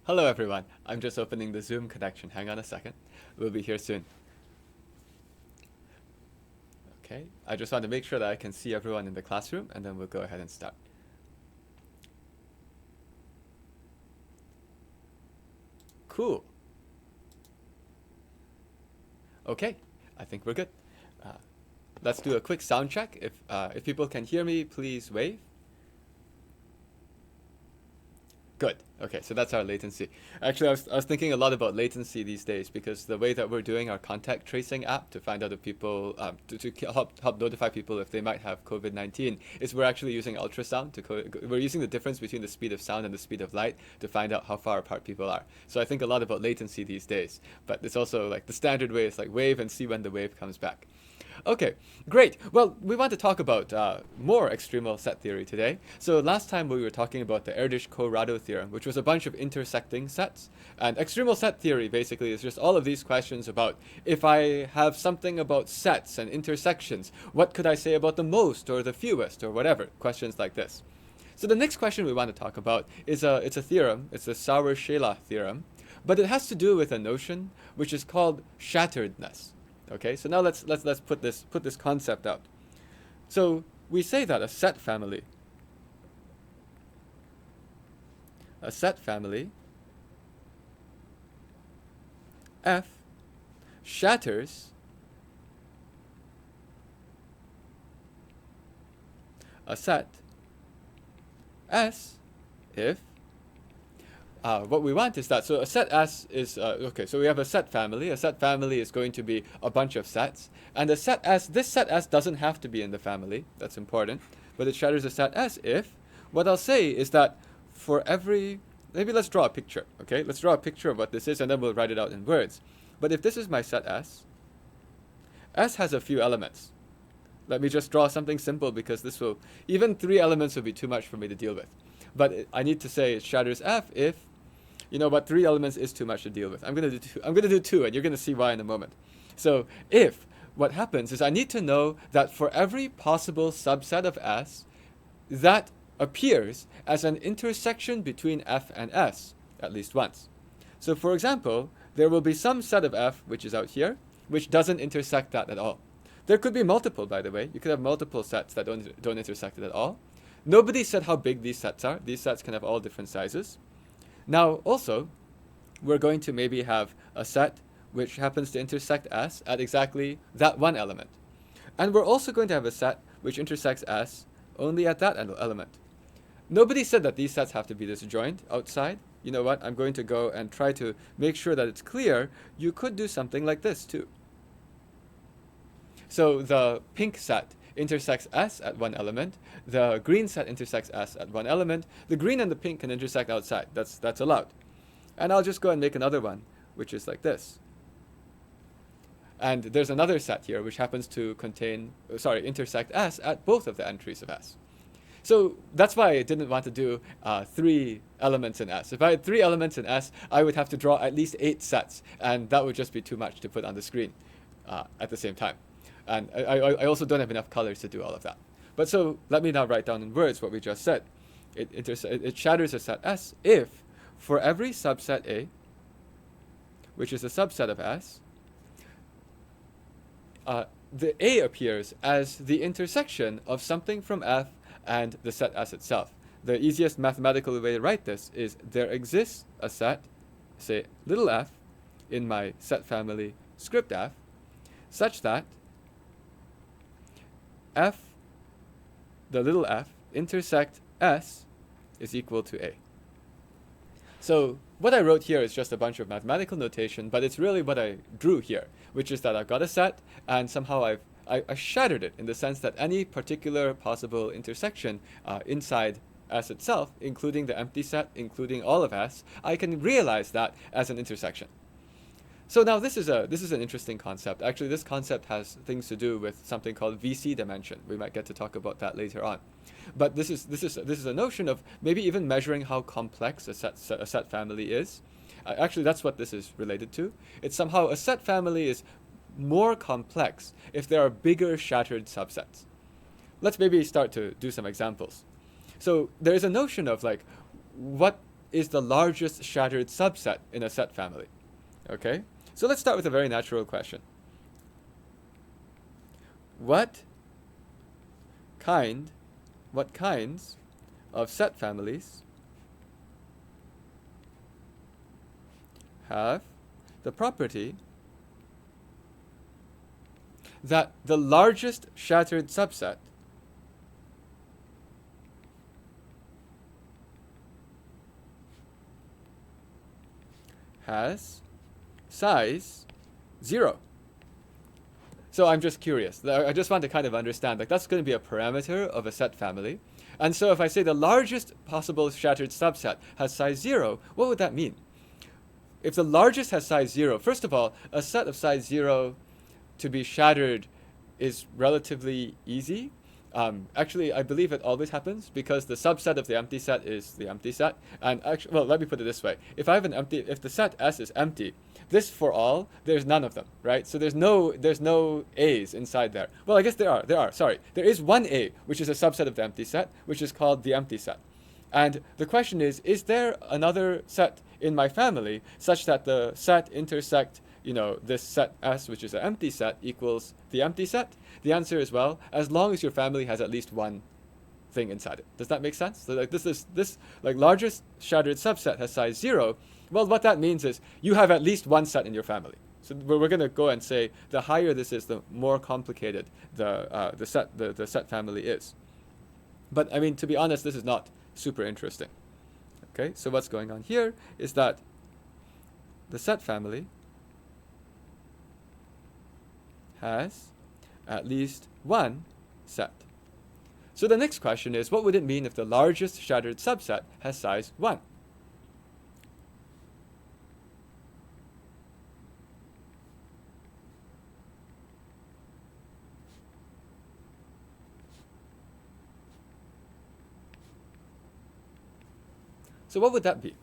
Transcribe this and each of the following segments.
Hello everyone, I'm just opening the Zoom connection. Hang on a second. We'll be here soon. Okay, I just want to make sure that I can see everyone in the classroom and then we'll go ahead and start. Cool. Okay, I think we're good. Uh, let's do a quick sound check. If people can hear me, please wave. Good. Okay, so that's our latency. Actually, I was thinking a lot about latency these days because the way that we're doing our contact tracing app to find out if people, to help notify people if they might have COVID-19 is we're actually using ultrasound we're using the difference between the speed of sound and the speed of light to find out how far apart people are. So I think a lot about latency these days, but it's also like the standard way is like wave and see when the wave comes back. Okay, great. Well, we want to talk about more extremal set theory today. So last time we were talking about the Erdős-Colorado theorem, which was a bunch of intersecting sets. And extremal set theory basically is just all of these questions about if I have something about sets and intersections, what could I say about the most or the fewest or whatever, questions like this. So the next question we want to talk about is it's a theorem. It's the Sauer-Scheler theorem, but it has to do with a notion which is called shatteredness. Okay, so now let's put this concept out. So we say that a set family F shatters a set S if what we want is that, so a set S is, okay, so we have a set family. A set family is going to be a bunch of sets. And a set S, this set S doesn't have to be in the family. That's important. But it shatters a set S if, what I'll say is that for every, maybe let's draw a picture, okay? Let's draw a picture of what this is and then we'll write it out in words. But if this is my set S, S has a few elements. Let me just draw something simple because this will, even 3 elements will be too much for me to deal with. But I need to say it shatters F if, you know what, 3 elements is too much to deal with. I'm gonna do 2, and you're gonna see why in a moment. So if what happens is I need to know that for every possible subset of S, that appears as an intersection between F and S at least once. So for example, there will be some set of F, which is out here, which doesn't intersect that at all. There could be multiple, by the way. You could have multiple sets that don't intersect it at all. Nobody said how big these sets are. These sets can have all different sizes. Now, also, we're going to maybe have a set which happens to intersect S at exactly that one element. And we're also going to have a set which intersects S only at that element. Nobody said that these sets have to be disjoint outside. You know what? I'm going to go and try to make sure that it's clear. You could do something like this too. So the pink set intersects S at one element. The green set intersects S at one element. The green and the pink can intersect outside. That's allowed. And I'll just go and make another one, which is like this. And there's another set here which happens to intersect S at both of the entries of S. So that's why I didn't want to do 3 elements in S. If I had 3 elements in S, I would have to draw at least 8 sets, and that would just be too much to put on the screen at the same time. And I also don't have enough colors to do all of that. But so let me now write down in words what we just said. It shatters a set S if for every subset A, which is a subset of S, the A appears as the intersection of something from F and the set S itself. The easiest mathematical way to write this is there exists a set, say little f, in my set family script F, such that F, the little f, intersect S is equal to A. So what I wrote here is just a bunch of mathematical notation, but it's really what I drew here, which is that I've got a set, and somehow I shattered it in the sense that any particular possible intersection inside S itself, including the empty set, including all of S, I can realize that as an intersection. So now this is an interesting concept. Actually, this concept has things to do with something called VC dimension. We might get to talk about that later on. But this is a notion of maybe even measuring how complex a set family is. Actually, that's what this is related to. It's somehow a set family is more complex if there are bigger shattered subsets. Let's maybe start to do some examples. So there is a notion of like what is the largest shattered subset in a set family? Okay, so let's start with a very natural question. What kinds of set families have the property that the largest shattered subset has size 0? So I'm just curious. I just want to kind of understand, like, that's going to be a parameter of a set family. And so if I say the largest possible shattered subset has size 0, what would that mean? If the largest has size 0, first of all, a set of size 0 to be shattered is relatively easy. Actually, I believe it always happens because the subset of the empty set is the empty set. And actually, well, let me put it this way: if the set S is empty, this for all, there's none of them, right? So there's no A's inside there. Well, I guess there are. Sorry, there is one A, which is a subset of the empty set, which is called the empty set. And the question is there another set in my family such that the set intersect, this set S, which is an empty set, equals the empty set? The answer is, well, as long as your family has at least one thing inside it. Does that make sense? So like this largest shattered subset has size 0. Well, what that means is you have at least one set in your family. So we're going to go and say the higher this is, the more complicated the set family is. But I mean, to be honest, this is not super interesting. Okay, so what's going on here is that the set family has at least one set. So the next question is, what would it mean if the largest shattered subset has size 1? So what would that be?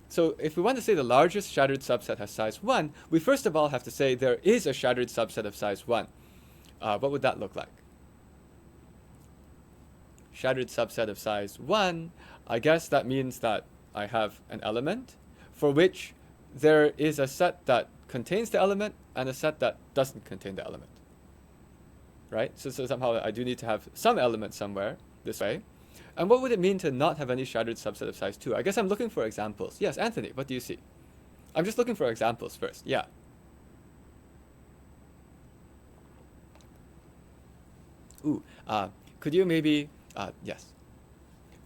So if we want to say the largest shattered subset has size 1, we first of all have to say there is a shattered subset of size 1. What would that look like? Shattered subset of size 1, I guess that means that I have an element for which there is a set that contains the element and a set that doesn't contain the element. Right? So somehow I do need to have some element somewhere this way. And what would it mean to not have any shattered subset of size 2? I guess I'm looking for examples. Yes, Anthony, what do you see? I'm just looking for examples first. Yeah. Ooh, could you maybe, yes.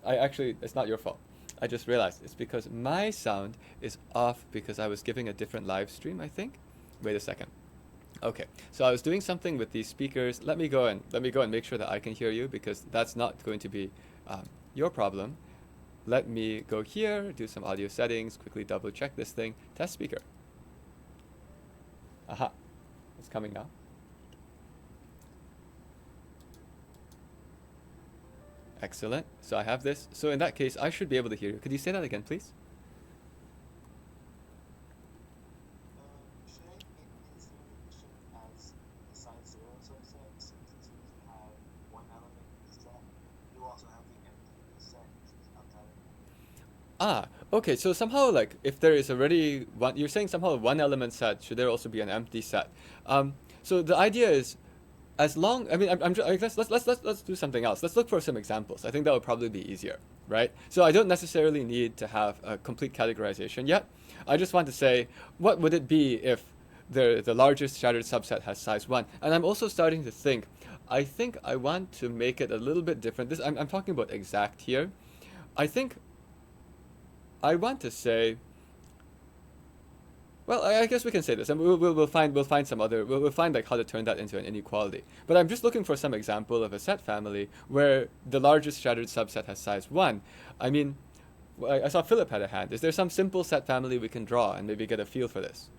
It's not your fault. I just realized it's because my sound is off because I was giving a different live stream, I think. Wait a second. Okay, so I was doing something with these speakers. Let me go and make sure that I can hear you, because that's not going to be your problem. Let me go here, do some audio settings, quickly double check this thing. Test speaker. Aha, it's coming now. Excellent. So I have this. So in that case, I should be able to hear you. Could you say that again, please? Okay, so somehow, like, if there is already one, you're saying somehow one element set, should there also be an empty set? So the idea is, as long, I mean, I guess let's do something else. Let's look for some examples. I think that would probably be easier, right? So I don't necessarily need to have a complete categorization yet. I just want to say, what would it be if the largest shattered subset has size 1? And I'm also starting to think, I think I want to make it a little bit different. I'm talking about exact here. I think I want to say, well, I guess we can say this, and we'll find some other, we'll find like how to turn that into an inequality. But I'm just looking for some example of a set family where the largest shattered subset has size 1. I mean, I saw Philip had a hand. Is there some simple set family we can draw and maybe get a feel for this?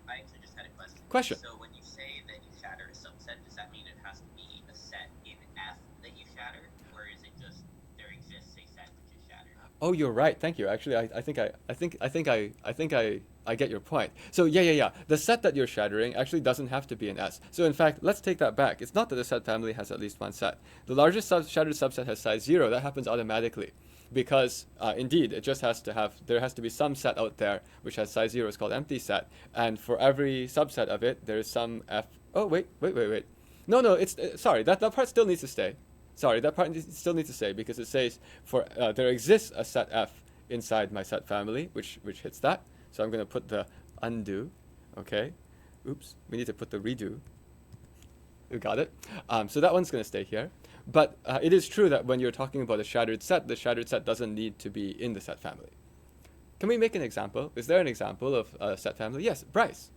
I actually just had a question. Question. So when you say that you shatter a subset, does that mean it has to be a set in F that you shatter, or is it just there exists a set which is shattered? Oh, you're right. Thank you. Actually, I think I get your point. So yeah. The set that you're shattering actually doesn't have to be an S. So in fact, let's take that back. It's not that the set family has at least one set. The largest shattered subset has size 0. That happens automatically. Because indeed, it just has to have, there has to be some set out there which has size 0. It's called empty set. And for every subset of it, there is some F. Oh, wait. No, it's, sorry, that part still needs to stay. Sorry, that part still needs to stay because it says for there exists a set F inside my set family, which hits that. So I'm going to put the undo, okay? Oops, we need to put the redo. We got it. So that one's going to stay here. But it is true that when you're talking about a shattered set, the shattered set doesn't need to be in the set family. Can we make an example? Is there an example of a set family? Yes, Bryce.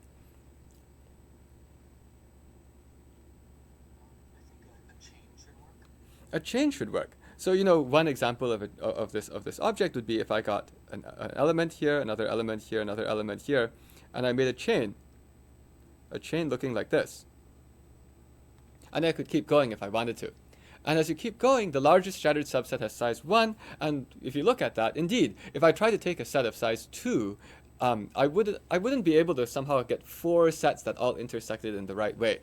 A chain should work. So one example of this object would be if I got an element here, another element here, another element here, and I made a chain looking like this. And I could keep going if I wanted to. And as you keep going, the largest shattered subset has size 1, and if you look at that, indeed, if I try to take a set of size 2, I wouldn't be able to somehow get 4 sets that all intersected in the right way.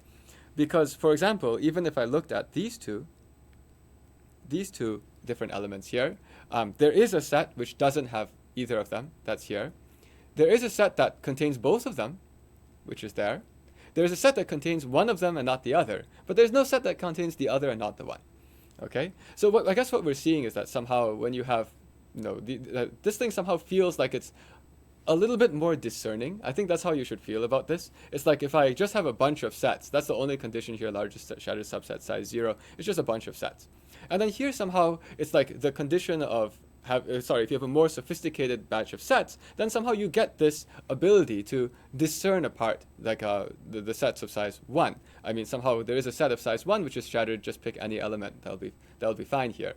Because, for example, even if I looked at these two different elements here, there is a set which doesn't have either of them, that's here. There is a set that contains both of them, which is there. There's a set that contains one of them and not the other, but there's no set that contains the other and not the one. Okay? So I guess what we're seeing is that somehow when you have, this thing somehow feels like it's a little bit more discerning. I think that's how you should feel about this. It's like if I just have a bunch of sets, that's the only condition here, largest shattered subset size 0. It's just a bunch of sets. And then here somehow it's like the condition of if you have a more sophisticated batch of sets, then somehow you get this ability to discern apart like the sets of size 1. I mean, somehow there is a set of size 1 which is shattered, just pick any element, that'll be fine here.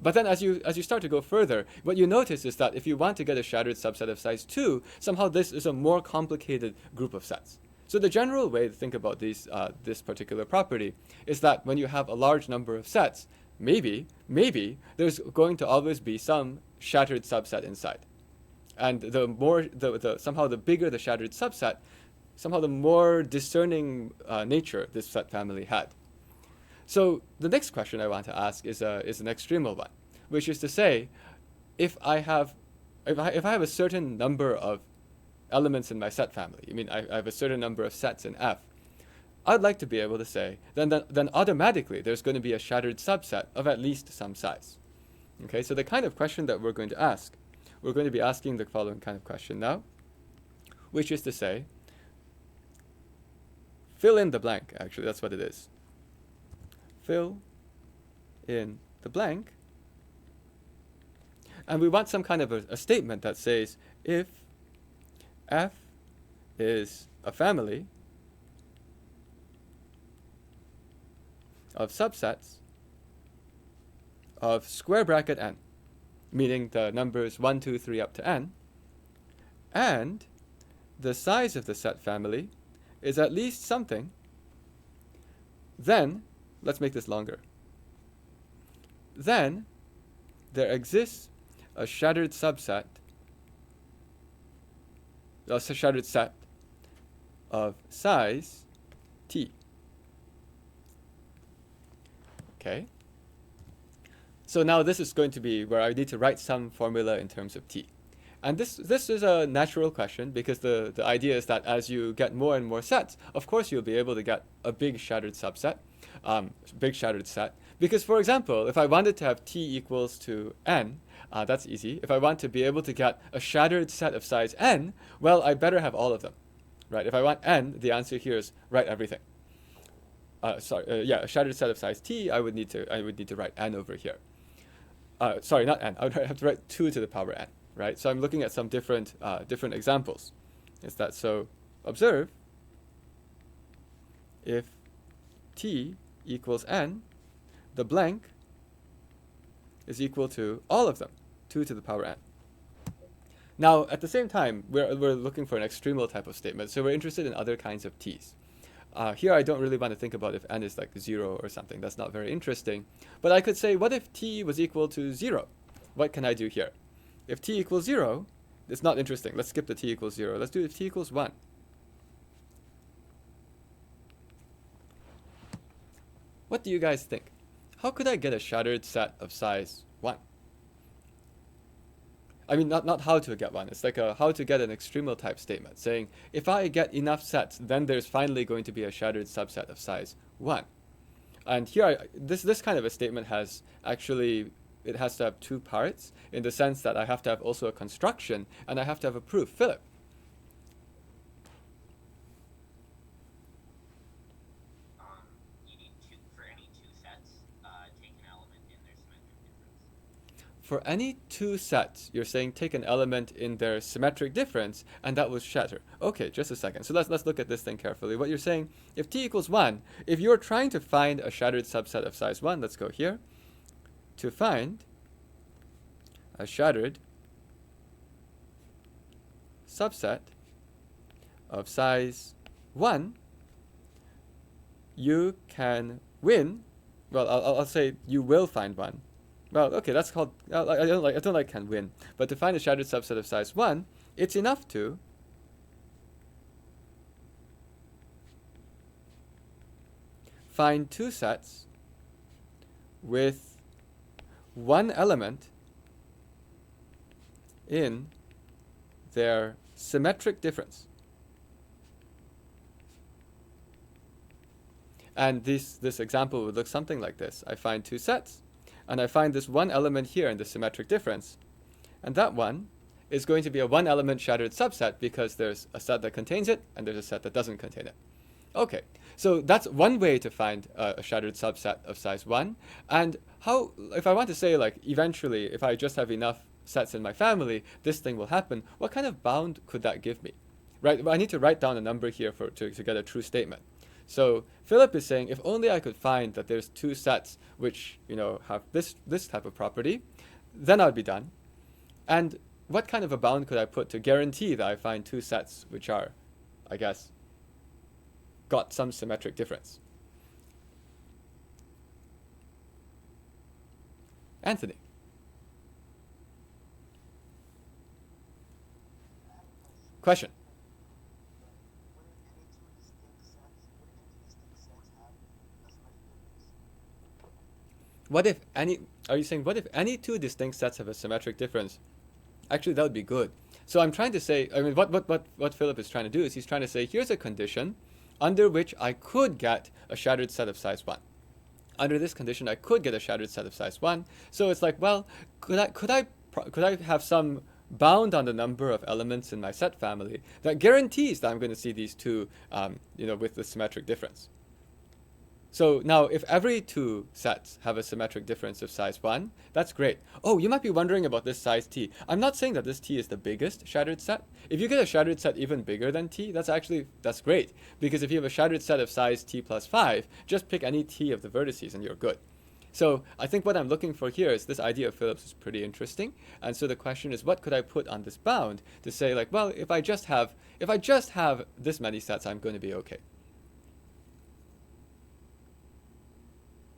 But then as you start to go further, what you notice is that if you want to get a shattered subset of size 2, somehow this is a more complicated group of sets. So the general way to think about this particular property is that when you have a large number of sets, maybe there's going to always be some shattered subset inside. And somehow the bigger the shattered subset, somehow the more discerning nature this set family had. So the next question I want to ask is an extremal one, which is to say, if I have a certain number of elements in my set family, I mean I have a certain number of sets in F, I'd like to be able to say then automatically there's going to be a shattered subset of at least some size. Okay, so the kind of question that we're going to be asking the following kind of question now, which is to say, fill in the blank. Actually, that's what it is. Fill in the blank. And we want some kind of a statement that says if F is a family of subsets of square bracket n, meaning the numbers 1, 2, 3 up to n, and the size of the set family is at least something, then, let's make this longer, then there exists a shattered subset, a shattered set of size t. Okay. So now this is going to be where I need to write some formula in terms of t. And this is a natural question because the idea is that as you get more and more sets, of course you'll be able to get a big shattered subset, big shattered set. Because for example, if I wanted to have t equals to n, that's easy. If I want to be able to get a shattered set of size n, well, I better have all of them, right? If I want n, the answer here is write everything. A shattered set of size t, I would need to write n over here. Sorry, not n. I would have to write 2 to the power n, right? So I'm looking at some different examples. Is that so? Observe if t equals n, the blank is equal to all of them, 2 to the power n. Now, at the same time, we're looking for an extremal type of statement, so we're interested in other kinds of t's. Here I don't really want to think about if n is like 0 or something. That's not very interesting. But I could say, what if t was equal to 0? What can I do here? If t equals 0, it's not interesting. Let's skip the t equals 0. Let's do the t equals 1. What do you guys think? How could I get a shattered set of size 1? I mean, not how to get one. It's like a how to get an extremal type statement, saying if I get enough sets, then there's finally going to be a shattered subset of size 1. And here, this kind of a statement has actually, it has to have two parts, in the sense that I have to have also a construction, and I have to have a proof. Philip? You need two, for any two sets, take an element in their symmetric difference. For any two sets, you're saying take an element in their symmetric difference, and that will shatter. Okay, just a second. So let's look at this thing carefully. What you're saying, if t equals 1, if you're trying to find a shattered subset of size 1, let's go here. To find a shattered subset of size 1, you can win. Well, I'll say you will find one. Well, okay, that's called. I don't like can win, but to find a shattered subset of size 1, it's enough to find two sets with one element in their symmetric difference. And this example would look something like this. I find two sets, and I find this one element here in the symmetric difference. And that one is going to be a one element shattered subset because there's a set that contains it, and there's a set that doesn't contain it. Okay, so that's one way to find a shattered subset of size 1. And how, if I want to say, like, eventually, if I just have enough sets in my family, this thing will happen, what kind of bound could that give me? Right, I need to write down a number here to get a true statement. So Philip is saying, if only I could find that there's two sets which, have this type of property, then I'd be done. And what kind of a bound could I put to guarantee that I find two sets which are, I guess, got some symmetric difference? Anthony. Question. What if any, are you saying, what if any two distinct sets have a symmetric difference? Actually, that would be good. So I'm trying to say, I mean, what Philip is trying to do is he's trying to say, here's a condition under which I could get a shattered set of size 1. Under this condition, I could get a shattered set of size 1. So it's like, well, could I have some bound on the number of elements in my set family that guarantees that I'm going to see these two, with the symmetric difference? So now, if every two sets have a symmetric difference of size 1, that's great. Oh, you might be wondering about this size t. I'm not saying that this t is the biggest shattered set. If you get a shattered set even bigger than t, that's great. Because if you have a shattered set of size t plus 5, just pick any t of the vertices and you're good. So I think what I'm looking for here is this idea of Phillips is pretty interesting. And so the question is, what could I put on this bound to say, like, well, if I just have this many sets, I'm going to be okay.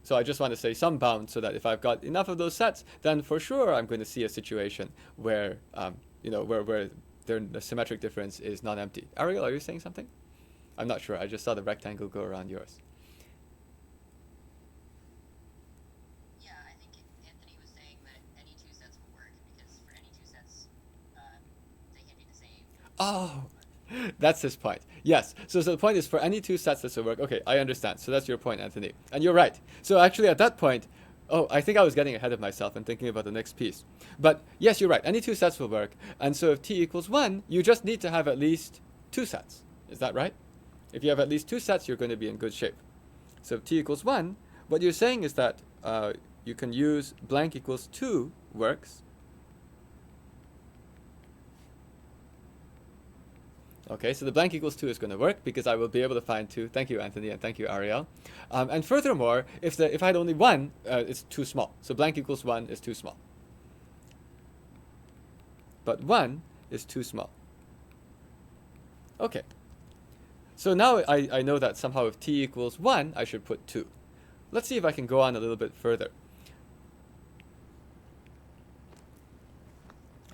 So I just want to say some bound so that if I've got enough of those sets, then for sure I'm going to see a situation where, where the symmetric difference is non-empty. Ariel, are you saying something? I'm not sure. I just saw the rectangle go around yours. Yeah, I think Anthony was saying that any two sets will work because for any two sets, they can be the same. Oh, that's his point. Yes. So the point is for any two sets this will work. Okay, I understand. So that's your point, Anthony. And you're right. So actually at that point, I think I was getting ahead of myself and thinking about the next piece. But yes, you're right. Any two sets will work. And so if t equals 1, you just need to have at least two sets. Is that right? If you have at least two sets, you're going to be in good shape. So if t equals 1, what you're saying is that you can use blank equals 2 works. Okay, so the blank equals 2 is going to work because I will be able to find 2. Thank you, Anthony, and thank you, Ariel. And furthermore, if I had only 1, it's too small. So blank equals 1 is too small. But 1 is too small. Okay. So now I know that somehow if t equals 1, I should put 2. Let's see if I can go on a little bit further.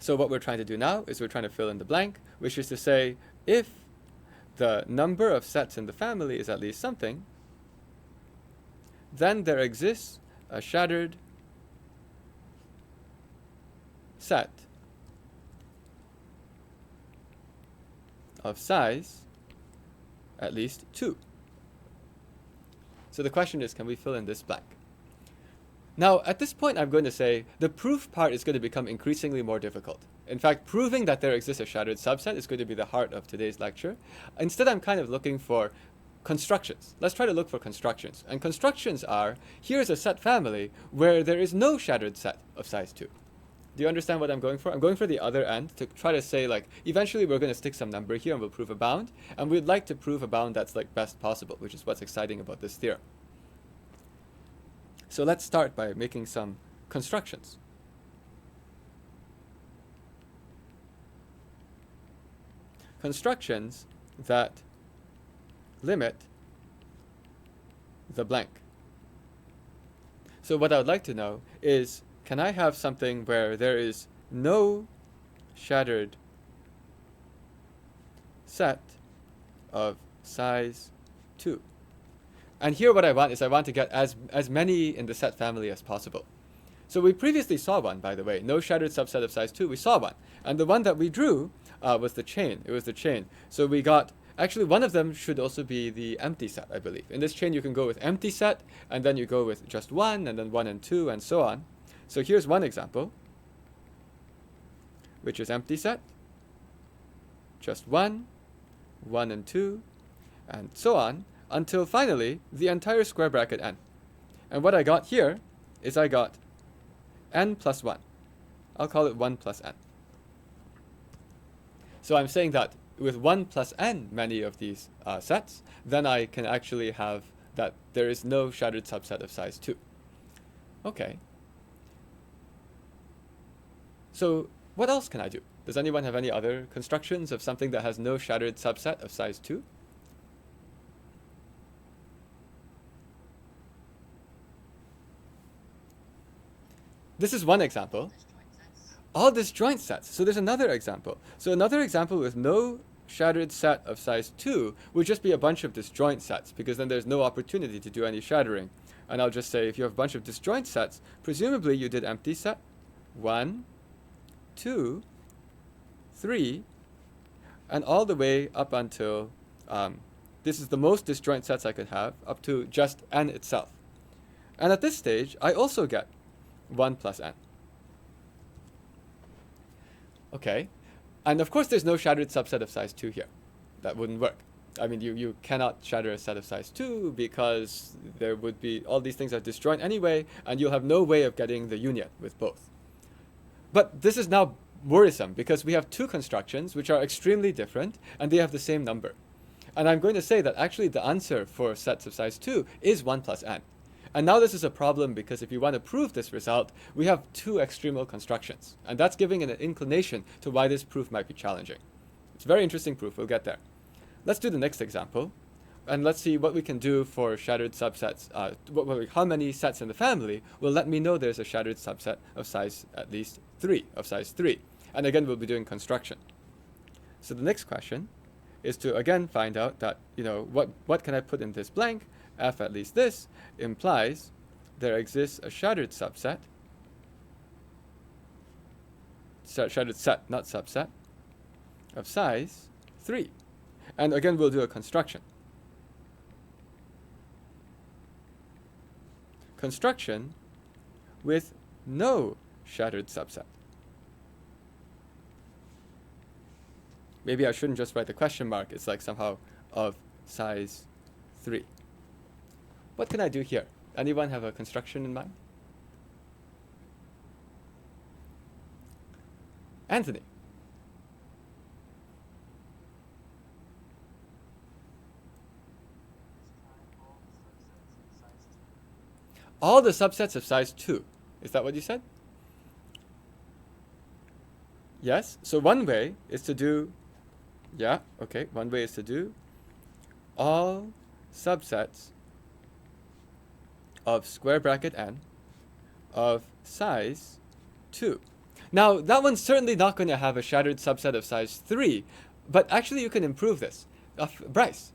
So what we're trying to do now is we're trying to fill in the blank, which is to say, if the number of sets in the family is at least something, then there exists a shattered set of size at least 2. So the question is, can we fill in this blank? Now, at this point, I'm going to say the proof part is going to become increasingly more difficult. In fact, proving that there exists a shattered subset is going to be the heart of today's lecture. Instead, I'm kind of looking for constructions. Let's try to look for constructions. And constructions are, here's a set family where there is no shattered set of size 2. Do you understand what I'm going for? I'm going for the other end to try to say, like, eventually we're going to stick some number here and we'll prove a bound. And we'd like to prove a bound that's, like, best possible, which is what's exciting about this theorem. So let's start by making some constructions. Constructions that limit the blank. So what I would like to know is, can I have something where there is no shattered set of size 2? And here what I want is I want to get as many in the set family as possible. So we previously saw one, by the way, no shattered subset of size 2, we saw one. And the one that we drew was the chain. It was the chain. So we got, actually one of them should also be the empty set, I believe. In this chain you can go with empty set, and then you go with just 1, and then 1 and 2, and so on. So here's one example, which is empty set, just 1, 1 and 2, and so on, until finally the entire square bracket n. And what I got here is I got n plus 1. I'll call it 1 plus n. So I'm saying that with 1 plus n many of these sets, then I can actually have that there is no shattered subset of size 2. Okay. So what else can I do? Does anyone have any other constructions of something that has no shattered subset of size 2? This is one example. All disjoint sets. So there's another example. So another example with no shattered set of size 2 would just be a bunch of disjoint sets, because then there's no opportunity to do any shattering. And I'll just say, if you have a bunch of disjoint sets, presumably you did empty set 1, 2, 3, and all the way up until, this is the most disjoint sets I could have, up to just n itself. And at this stage, I also get 1 plus n. Okay, and of course there's no shattered subset of size 2 here. That wouldn't work. I mean, you cannot shatter a set of size 2 because there would be, all these things are disjoint anyway, and you'll have no way of getting the union with both. But this is now worrisome because we have two constructions which are extremely different and they have the same number. And I'm going to say that actually the answer for sets of size 2 is 1 plus n. And now this is a problem because if you want to prove this result, we have two extremal constructions. And that's giving an inclination to why this proof might be challenging. It's a very interesting proof. We'll get there. Let's do the next example. And let's see what we can do for shattered subsets. How many sets in the family will let me know there's a shattered subset of size at least 3, of size 3. And again, we'll be doing construction. So the next question is to again find out that, what can I put in this blank? F at least this implies there exists a shattered subset, shattered set, not subset, of size 3. And again, we'll do a construction. Construction with no shattered subset. Maybe I shouldn't just write the question mark. It's like somehow of size 3. What can I do here? Anyone have a construction in mind? Anthony. All the subsets of size 2. Is that what you said? Yes. So one way is to do, one way is to do all subsets of square bracket n of size 2. Now, that one's certainly not going to have a shattered subset of size 3, but actually you can improve this. Bryce.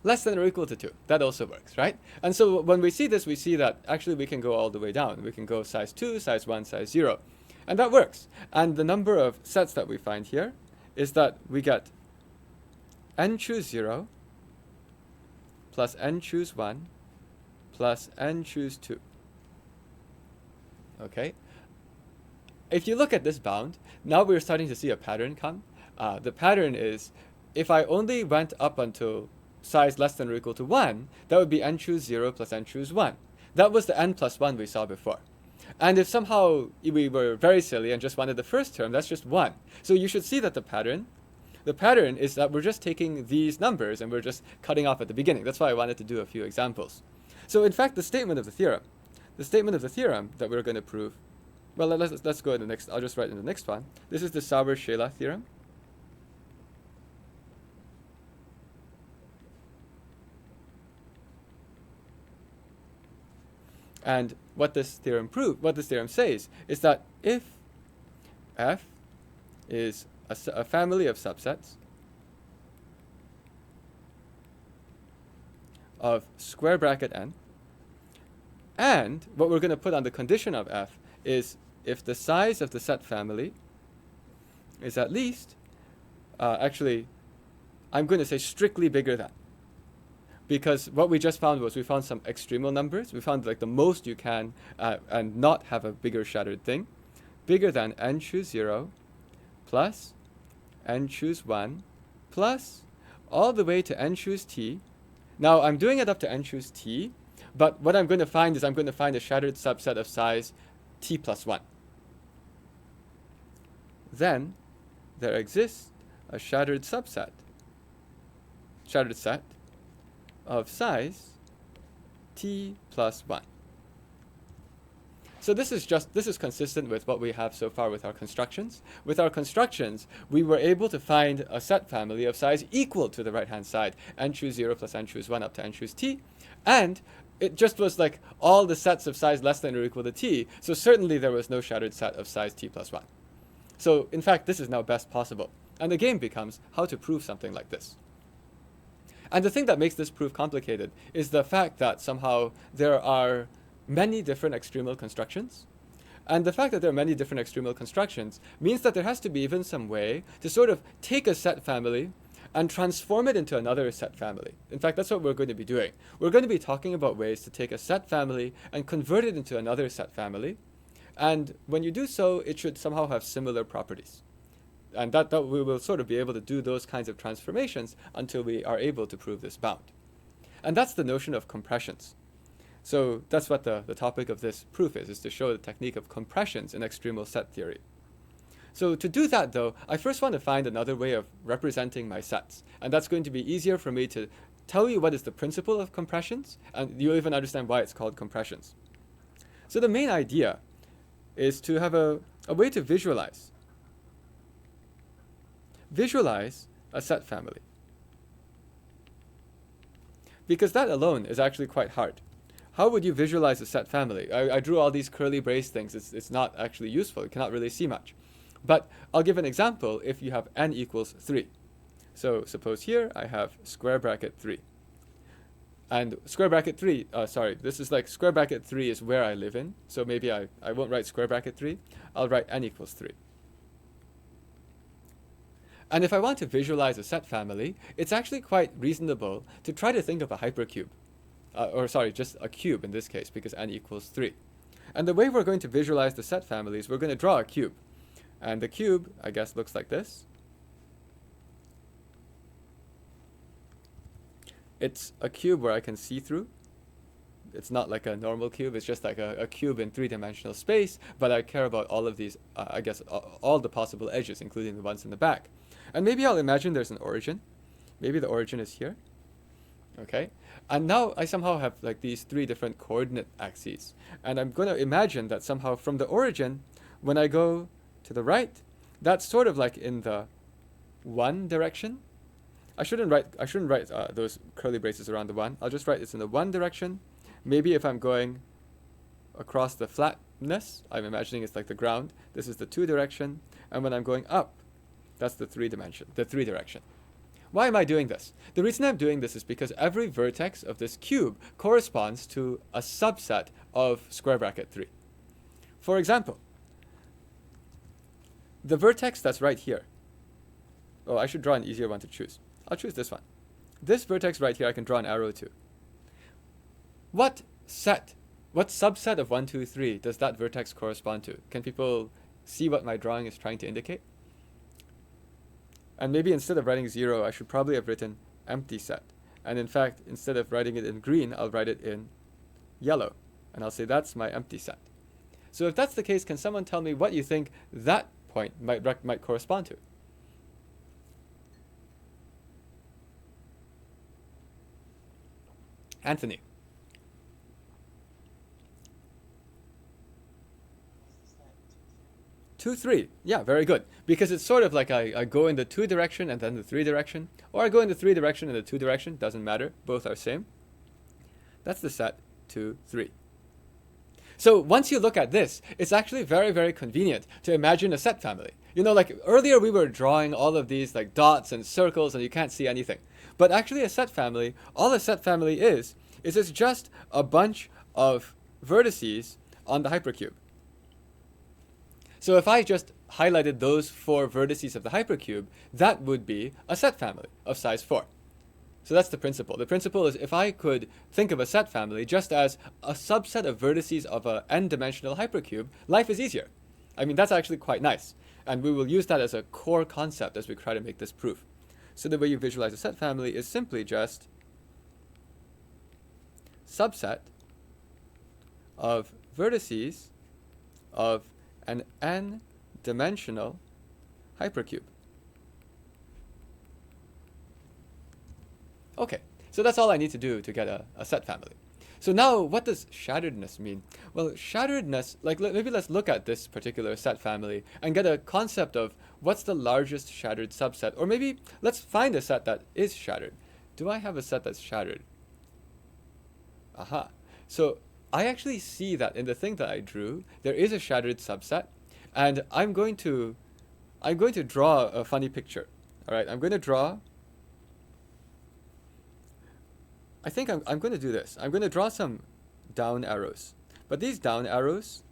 Less than or equal to 2. That also works, right? And so when we see this, we see that actually we can go all the way down. We can go size 2, size 1, size 0. And that works. And the number of sets that we find here is that we get n choose 0 plus n choose 1 plus n choose 2. Okay? If you look at this bound, now we're starting to see a pattern come. The pattern is, if I only went up until size less than or equal to 1, that would be n choose 0 plus n choose 1. That was the n plus 1 we saw before. And if somehow we were very silly and just wanted the first term, that's just 1. So you should see that the pattern is that we're just taking these numbers and we're just cutting off at the beginning. That's why I wanted to do a few examples. So in fact, the statement of the theorem that we're going to prove, well, let's go to the next. I'll just write in the next one. This is the Sauer-Scheler theorem. And what this theorem says is that if F is a family of subsets of square bracket n, and what we're going to put on the condition of F is if the size of the set family is at least, actually, I'm going to say strictly bigger than. Because what we just found was we found some extremal numbers. We found like the most you can and not have a bigger shattered thing. Bigger than n choose 0 plus n choose 1 plus all the way to n choose t. Now I'm doing it up to n choose t, but what I'm going to find is I'm going to find a shattered subset of size t plus 1. Then there exists a shattered set of size t plus 1. So this is consistent with what we have so far with our constructions. With our constructions, we were able to find a set family of size equal to the right-hand side, n choose 0 plus n choose 1 up to n choose t, and it just was like all the sets of size less than or equal to t, so certainly there was no shattered set of size t plus 1. So in fact, this is now best possible. And the game becomes how to prove something like this. And the thing that makes this proof complicated is the fact that somehow there are many different extremal constructions. And the fact that there are many different extremal constructions means that there has to be even some way to sort of take a set family and transform it into another set family. In fact, that's what we're going to be doing. We're going to be talking about ways to take a set family and convert it into another set family. And when you do so, it should somehow have similar properties. And that we will sort of be able to do those kinds of transformations until we are able to prove this bound. And that's the notion of compressions. So that's what the topic of this proof is to show the technique of compressions in extremal set theory. So to do that, though, I first want to find another way of representing my sets. And that's going to be easier for me to tell you what is the principle of compressions, and you'll even understand why it's called compressions. So the main idea is to have a way to visualize a set family. Because that alone is actually quite hard. How would you visualize a set family? I drew all these curly brace things. It's not actually useful. You cannot really see much. But I'll give an example if you have n equals 3. So suppose here I have square bracket 3. And square bracket 3, this is like square bracket 3 is where I live in. So maybe I won't write square bracket 3. I'll write n equals 3. And if I want to visualize a set family, it's actually quite reasonable to try to think of a hypercube. Just a cube in this case, because n equals 3. And the way we're going to visualize the set family is we're going to draw a cube. And the cube, I guess, looks like this. It's a cube where I can see through. It's not like a normal cube. It's just like a cube in three-dimensional space, but I care about all of these, all the possible edges, including the ones in the back. And maybe I'll imagine there's an origin. Maybe the origin is here. Okay? And now I somehow have like these three different coordinate axes. And I'm going to imagine that somehow from the origin, when I go to the right, that's sort of like in the 1 direction. I shouldn't write those curly braces around the 1. I'll just write it's in the 1 direction. Maybe if I'm going across the flatness, I'm imagining it's like the ground. This is the 2 direction. And when I'm going up, that's the 3 direction. Why am I doing this? The reason I'm doing this is because every vertex of this cube corresponds to a subset of square bracket 3. For example, the vertex that's right here. Oh, I should draw an easier one to choose. I'll choose this one. This vertex right here I can draw an arrow to. What subset of 1, 2, 3 does that vertex correspond to? Can people see what my drawing is trying to indicate? And maybe instead of writing 0, I should probably have written empty set. And in fact, instead of writing it in green, I'll write it in yellow. And I'll say that's my empty set. So if that's the case, can someone tell me what you think that point might correspond to? Anthony. 2, 3. Yeah, very good. Because it's sort of like I go in the 2 direction and then the 3 direction. Or I go in the 3 direction and the 2 direction. Doesn't matter. Both are same. That's the set 2, 3. So once you look at this, it's actually very, very convenient to imagine a set family. You know, like earlier we were drawing all of these like dots and circles and you can't see anything. But actually a set family, all a set family is it's just a bunch of vertices on the hypercube. So if I just highlighted those 4 vertices of the hypercube, that would be a set family of size 4. So that's the principle. The principle is if I could think of a set family just as a subset of vertices of an n-dimensional hypercube, life is easier. I mean, that's actually quite nice. And we will use that as a core concept as we try to make this proof. So the way you visualize a set family is simply just subset of vertices of an n-dimensional hypercube. Okay, so that's all I need to do to get a set family. So now, what does shatteredness mean? Well, shatteredness, like maybe let's look at this particular set family and get a concept of what's the largest shattered subset. Or maybe let's find a set that is shattered. Do I have a set that's shattered? Aha. So I actually see that in the thing that I drew, there is a shattered subset, and I'm going to draw a funny picture. All right, I'm going to draw. I think I'm going to do this. I'm going to draw some down arrows, but these down arrows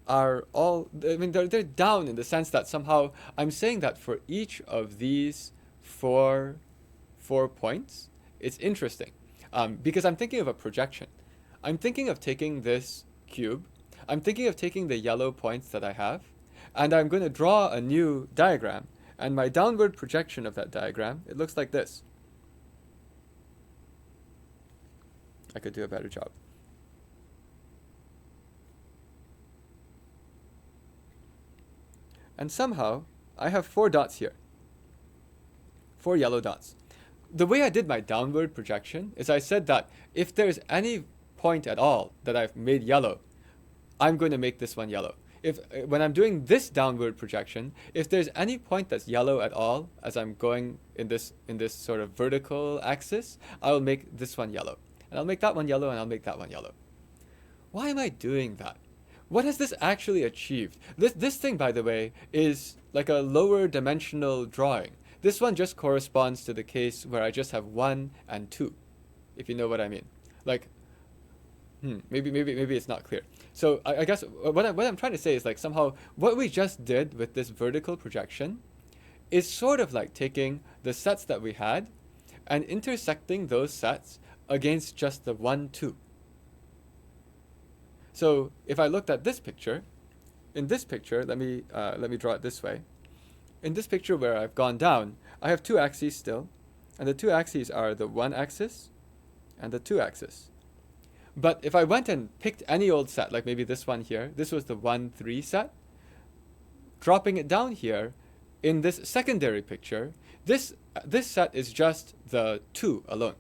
are all. I mean, they're down in the sense that somehow I'm saying that for each of these four points, it's interesting. Because I'm thinking of a projection. I'm thinking of taking this cube. I'm thinking of taking the yellow points that I have, and I'm going to draw a new diagram. And my downward projection of that diagram, it looks like this. I could do a better job. And somehow, I have 4 dots here. 4 yellow dots. The way I did my downward projection is I said that if there's any point at all that I've made yellow, I'm going to make this one yellow. When I'm doing this downward projection, if there's any point that's yellow at all as I'm going in this sort of vertical axis, I'll make this one yellow. And I'll make that one yellow, and I'll make that one yellow. Why am I doing that? What has this actually achieved? This thing, by the way, is like a lower dimensional drawing. This one just corresponds to the case where I just have 1 and 2, if you know what I mean. Like, maybe it's not clear. So I guess what I'm trying to say is like somehow what we just did with this vertical projection is sort of like taking the sets that we had and intersecting those sets against just the 1, 2. So if I looked at this picture, in this picture, let me draw it this way. In this picture where I've gone down, I have 2 axes still, and the 2 axes are the 1 axis and the 2 axis. But if I went and picked any old set, like maybe this one here, this was the 1, 3 set, dropping it down here, in this secondary picture, this set is just the 2 alone.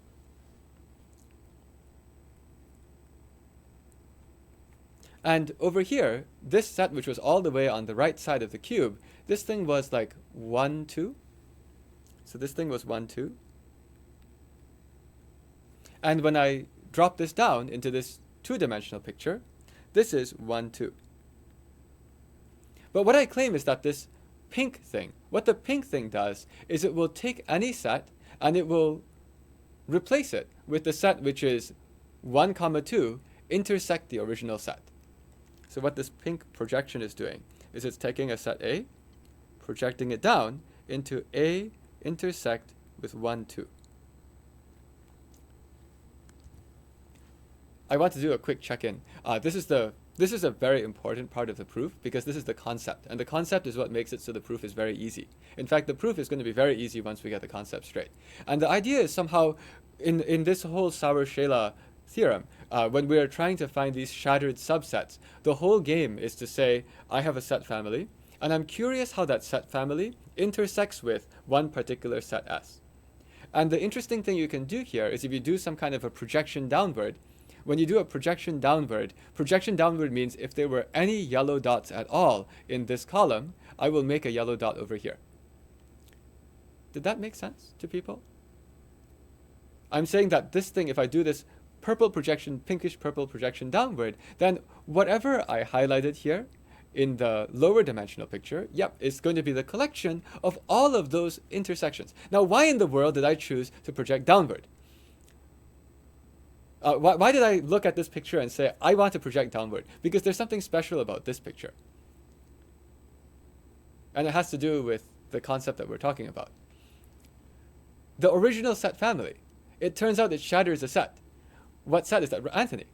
And over here, this set, which was all the way on the right side of the cube, this thing was like 1, 2. So this thing was 1, 2. And when I drop this down into this two-dimensional picture, this is 1, 2. But what I claim is that this pink thing, what the pink thing does is it will take any set and it will replace it with the set which is 1, 2 intersect the original set. So what this pink projection is doing is it's taking a set A, projecting it down into A intersect with 1, 2. I want to do a quick check-in. This is a very important part of the proof because this is the concept. And the concept is what makes it so the proof is very easy. In fact, the proof is going to be very easy once we get the concept straight. And the idea is somehow, in this whole Sauer-Scheler theorem, when we are trying to find these shattered subsets, the whole game is to say, I have a set family, and I'm curious how that set family intersects with one particular set S. And the interesting thing you can do here is if you do some kind of a projection downward, when you do a projection downward means if there were any yellow dots at all in this column, I will make a yellow dot over here. Did that make sense to people? I'm saying that this thing, if I do this purple projection, pinkish purple projection downward, then whatever I highlighted here in the lower dimensional picture, yep, it's going to be the collection of all of those intersections. Now, why in the world did I choose to project downward? Why did I look at this picture and say, I want to project downward? Because there's something special about this picture. And it has to do with the concept that we're talking about. The original set family, it turns out it shatters a set. What set is that? Anthony?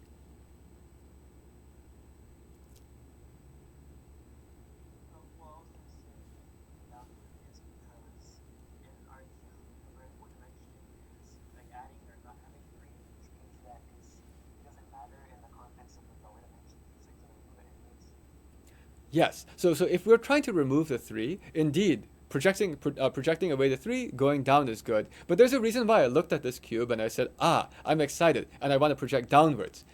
Yes. So if we're trying to remove the 3, indeed, projecting away the 3, going down is good. But there's a reason why I looked at this cube and I said, I'm excited and I want to project downwards.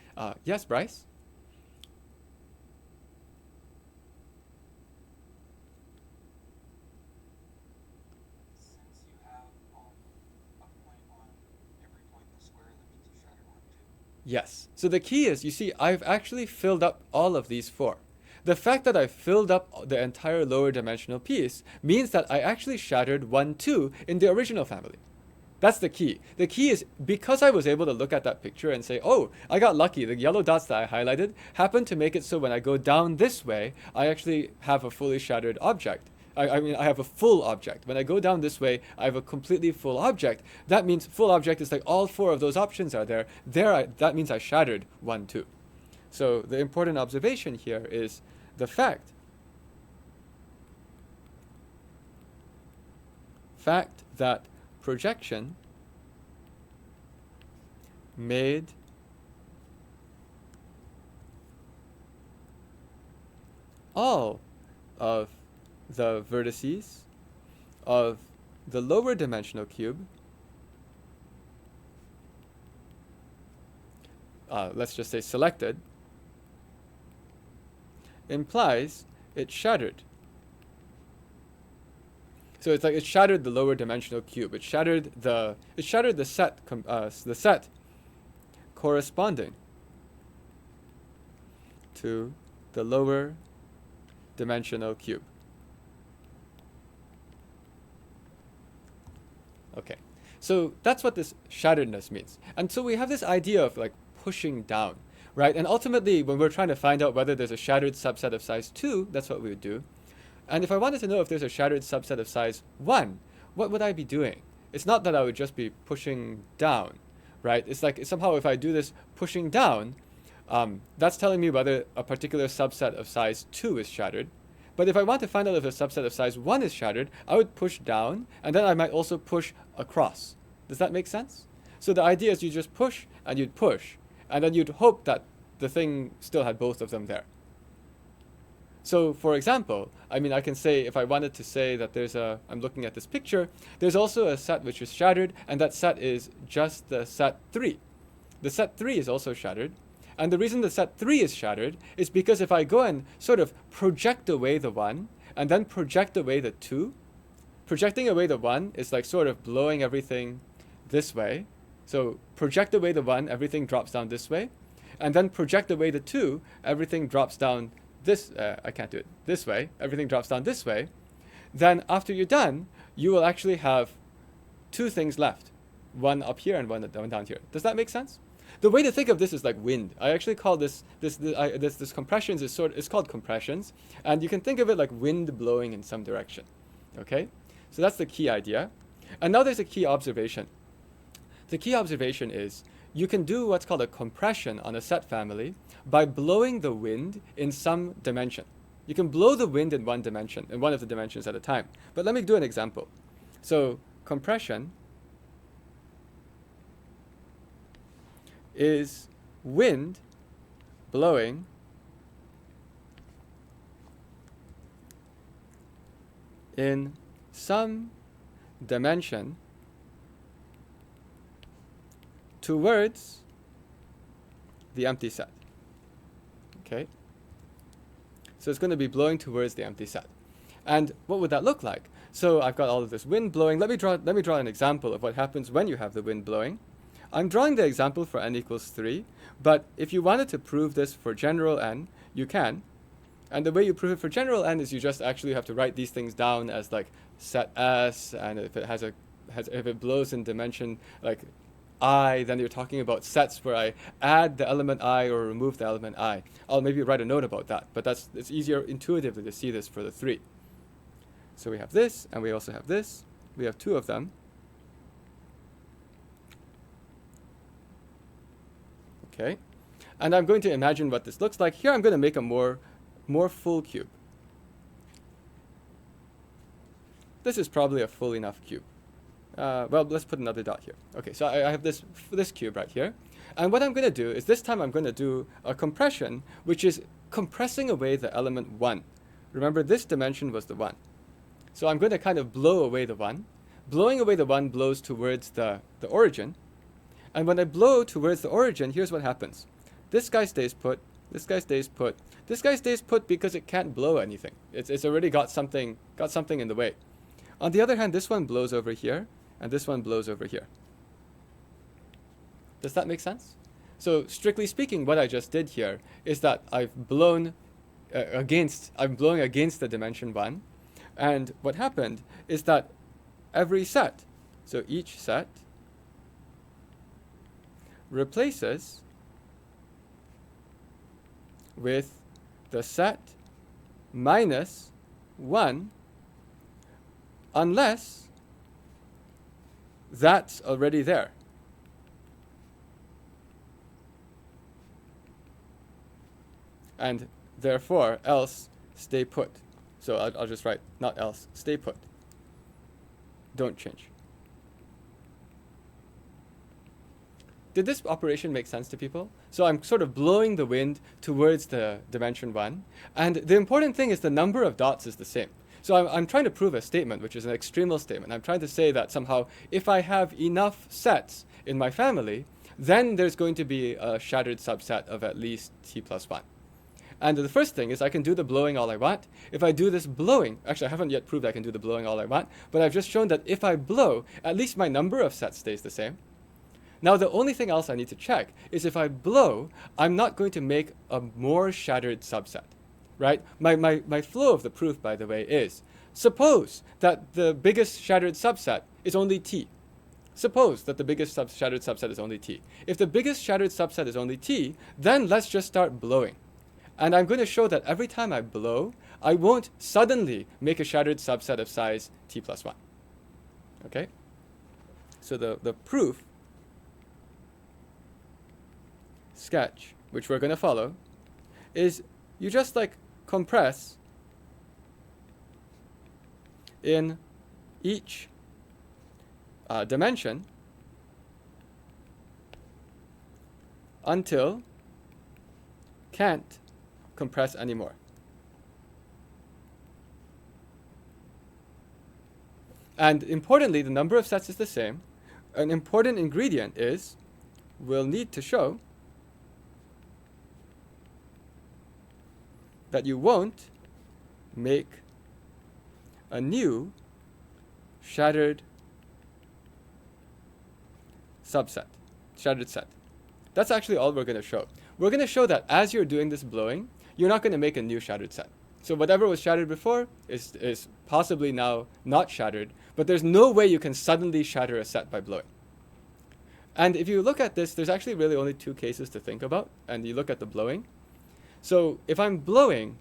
Yes, Bryce? Since you have a point on every point in the square, that means you shatter 1, 2. Yes. So the key is, you see, I've actually filled up all of these 4. The fact that I filled up the entire lower dimensional piece means that I actually shattered 1, 2 in the original family. That's the key. The key is because I was able to look at that picture and say, oh, I got lucky. The yellow dots that I highlighted happen to make it so when I go down this way, I actually have a fully shattered object. I mean, I have a full object. When I go down this way, I have a completely full object. That means full object is like all 4 of those options are there. That means I shattered 1, 2. So the important observation here is the fact that projection made all of the vertices of the lower dimensional cube, let's just say selected, implies it shattered. So it's like it shattered the lower dimensional cube. It shattered the set corresponding to the lower dimensional cube. Okay, so that's what this shatteredness means. And so we have this idea of like pushing down, right? And ultimately, when we're trying to find out whether there's a shattered subset of size 2, that's what we would do. And if I wanted to know if there's a shattered subset of size 1, what would I be doing? It's not that I would just be pushing down, right? It's like somehow if I do this pushing down, that's telling me whether a particular subset of size 2 is shattered. But if I want to find out if a subset of size 1 is shattered, I would push down, and then I might also push across. Does that make sense? So the idea is you just push, and you'd push, and then you'd hope that the thing still had both of them there. So, for example, I mean, I can say, if I wanted to say that I'm looking at this picture, there's also a set which is shattered, and that set is just the set 3. The set 3 is also shattered, And the reason the set 3 is shattered is because if I go and sort of project away the 1 and then project away the 2, projecting away the 1 is like sort of blowing everything this way. So project away the 1, everything drops down this way. And then project away the 2, everything drops down this, I can't do it, this way. Everything drops down this way. Then after you're done, you will actually have 2 things left. One up here and one down here. Does that make sense? The way to think of this is like wind. I actually call this compressions it's called compressions, and you can think of it like wind blowing in some direction. Okay? So that's the key idea. And now there's a key observation. The key observation is you can do what's called a compression on a set family by blowing the wind in some dimension. You can blow the wind in one dimension, in one of the dimensions at a time. But let me do an example. So compression is wind blowing in some dimension towards the empty set. Okay? So it's going to be blowing towards the empty set. And what would that look like? So I've got all of this wind blowing. Let me draw an example of what happens when you have the wind blowing. I'm drawing the example for n equals 3, but if you wanted to prove this for general n, you can. And the way you prove it for general n is you just actually have to write these things down as like set S, and if it if it blows in dimension like I, then you're talking about sets where I add the element I or remove the element I. I'll maybe write a note about that, but it's easier intuitively to see this for the 3. So we have this, and we also have this. We have 2 of them. Okay, and I'm going to imagine what this looks like. Here I'm going to make a more full cube. This is probably a full enough cube. Well, let's put another dot here. Okay, so I have this cube right here. And what I'm going to do is this time I'm going to do a compression, which is compressing away the element 1. Remember, this dimension was the 1. So I'm going to kind of blow away the 1. Blowing away the 1 blows towards the origin. And when I blow towards the origin, here's what happens. This guy stays put. This guy stays put. This guy stays put because it can't blow anything. It's already got something in the way. On the other hand, this one blows over here, and this one blows over here. Does that make sense? So strictly speaking, what I just did here is that I've blown I'm blowing against the dimension 1. And what happened is that every set, so each set, replaces with the set minus 1 unless that's already there. And therefore, else stay put. So I'll just write, not else, stay put. Don't change. Did this operation make sense to people? So I'm sort of blowing the wind towards the dimension 1. And the important thing is the number of dots is the same. So I'm trying to prove a statement, which is an extremal statement. I'm trying to say that somehow if I have enough sets in my family, then there's going to be a shattered subset of at least t plus 1. And the first thing is I can do the blowing all I want. If I do this blowing, actually I haven't yet proved I can do the blowing all I want, but I've just shown that if I blow, at least my number of sets stays the same. Now the only thing else I need to check is if I blow, I'm not going to make a more shattered subset, right? My flow of the proof, by the way, is suppose that the biggest shattered subset is only t. Suppose that the biggest shattered subset is only t. If the biggest shattered subset is only t, then let's just start blowing. And I'm going to show that every time I blow, I won't suddenly make a shattered subset of size t plus 1. Okay? So the proof sketch, which we're going to follow, is you just like compress in each dimension until can't compress anymore. And importantly, the number of sets is the same. An important ingredient is we'll need to show that you won't make a new shattered subset, shattered set. That's actually all we're going to show. We're going to show that as you're doing this blowing, you're not going to make a new shattered set. So whatever was shattered before is possibly now not shattered, but there's no way you can suddenly shatter a set by blowing. And if you look at this, there's actually really only two cases to think about, and you look at the blowing. So if I'm blowing,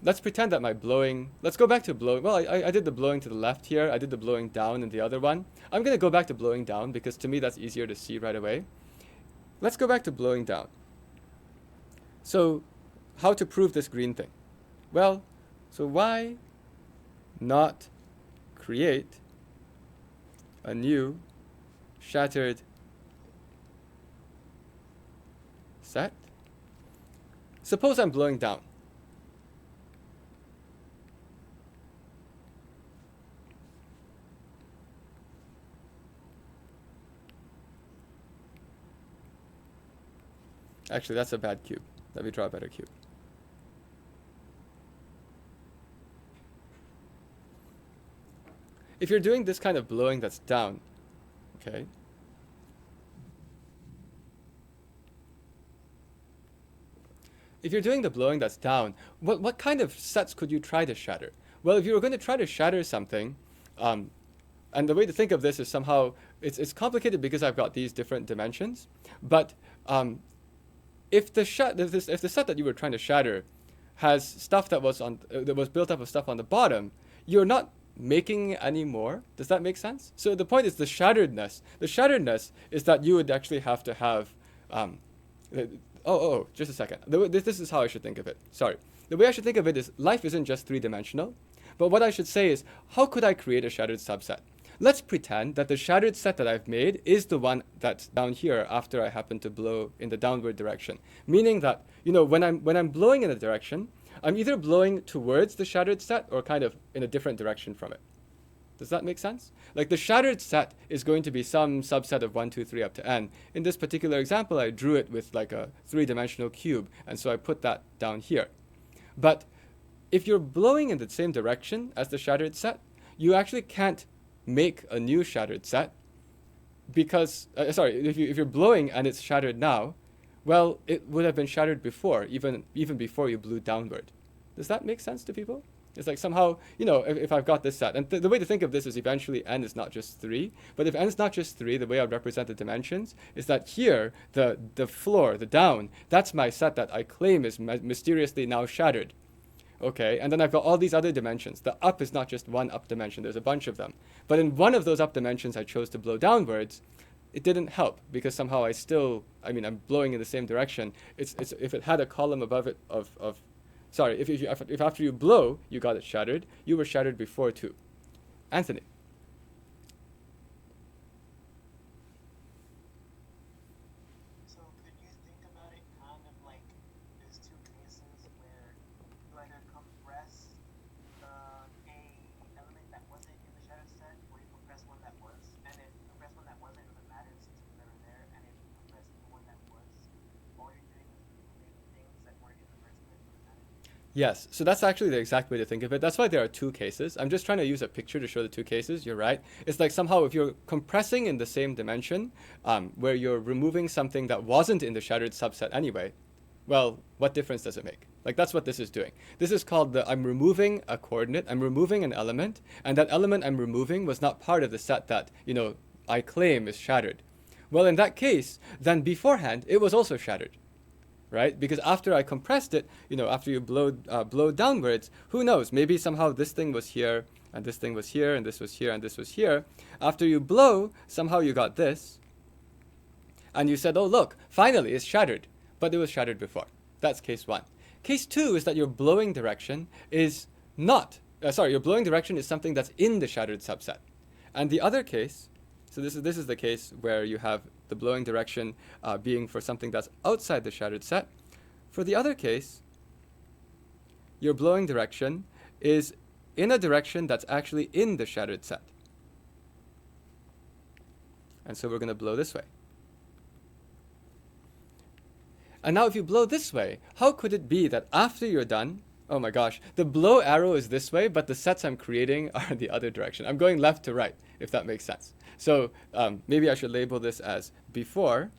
let's pretend that my blowing, let's go back to blowing. Well, I did the blowing to the left here. I did the blowing down in the other one. I'm going to go back to blowing down because to me that's easier to see right away. Let's go back to blowing down. So how to prove this green thing? Well, so why not create a new shattered set? Suppose I'm blowing down. Actually, that's a bad cube. Let me draw a better cube. If you're doing this kind of blowing that's down, okay, if you're doing the blowing that's down, what kind of sets could you try to shatter? Well, if you were going to try to shatter something, and the way to think of this is somehow, it's complicated because I've got these different dimensions, but if the set that you were trying to shatter has stuff that was built up of stuff on the bottom, you're not making any more. Does that make sense? So the point is the shatteredness. The shatteredness is that you would actually have to have just a second. This is how I should think of it. Sorry. The way I should think of it is life isn't just three-dimensional, but what I should say is, how could I create a shattered subset? Let's pretend that the shattered set that I've made is the one that's down here after I happen to blow in the downward direction. Meaning that, when I'm blowing in a direction, I'm either blowing towards the shattered set or kind of in a different direction from it. Does that make sense? Like the shattered set is going to be some subset of 1, 2, 3 up to n. In this particular example, I drew it with like a three-dimensional cube, and so I put that down here. But if you're blowing in the same direction as the shattered set, you actually can't make a new shattered set because, if you're blowing and it's shattered now, well, it would have been shattered before, even before you blew downward. Does that make sense to people? It's like somehow, if I've got this set, and the way to think of this is eventually n is not just 3, but if n is not just 3, the way I would represent the dimensions is that here, the floor, the down, that's my set that I claim is mysteriously now shattered. Okay, and then I've got all these other dimensions. The up is not just one up dimension, there's a bunch of them. But in one of those up dimensions I chose to blow downwards, it didn't help because somehow I'm blowing in the same direction. It's if it had a column above it if after you blow, you got it shattered, you were shattered before too. Anthony. So could you think about it kind of like there's two cases where you either compress a element that wasn't in the shadow set, or you compress one that was. And if you compress one that wasn't, it doesn't matter since it was never there. And if you compress the one that was, all you're doing is removing things that weren't in the first place. Doesn't matter. Yes, so that's actually the exact way to think of it. That's why there are two cases. I'm just trying to use a picture to show the two cases. You're right. It's like somehow if you're compressing in the same dimension, where you're removing something that wasn't in the shattered subset anyway, well, what difference does it make? Like that's what this is doing. This is called I'm removing a coordinate, I'm removing an element, and that element I'm removing was not part of the set that, I claim is shattered. Well, in that case, then beforehand, it was also shattered. Right? Because after I compressed it, after you blow downwards, who knows? Maybe somehow this thing was here, and this thing was here, and this was here, and this was here. After you blow, somehow you got this, and you said, oh, look, finally it's shattered. But it was shattered before. That's case 1. Case 2 is that your blowing direction is your blowing direction is something that's in the shattered subset. And the other case, so this is the case where you have the blowing direction being for something that's outside the shattered set. For the other case, your blowing direction is in a direction that's actually in the shattered set. And so we're going to blow this way. And now if you blow this way, how could it be that after you're done, Oh my gosh. The blow arrow is this way, but the sets I'm creating are the other direction. I'm going left to right, if that makes sense. So maybe I should label this as before,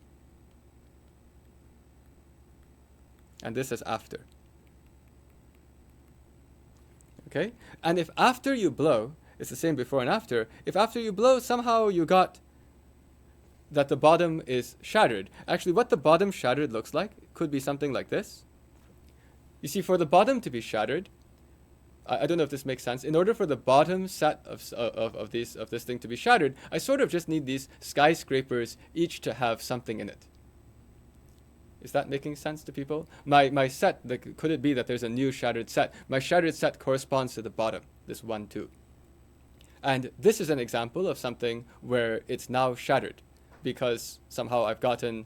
and this as after. Okay? And if after you blow, it's the same before and after. If after you blow, somehow you got that the bottom is shattered. Actually, what the bottom shattered looks like could be something like this. You see, for the bottom to be shattered, I don't know if this makes sense. In order for the bottom set of this thing to be shattered, I sort of just need these skyscrapers each to have something in it. Is that making sense to people? My set, could it be that there's a new shattered set? My shattered set corresponds to the bottom, this 1, 2. And this is an example of something where it's now shattered because somehow I've gotten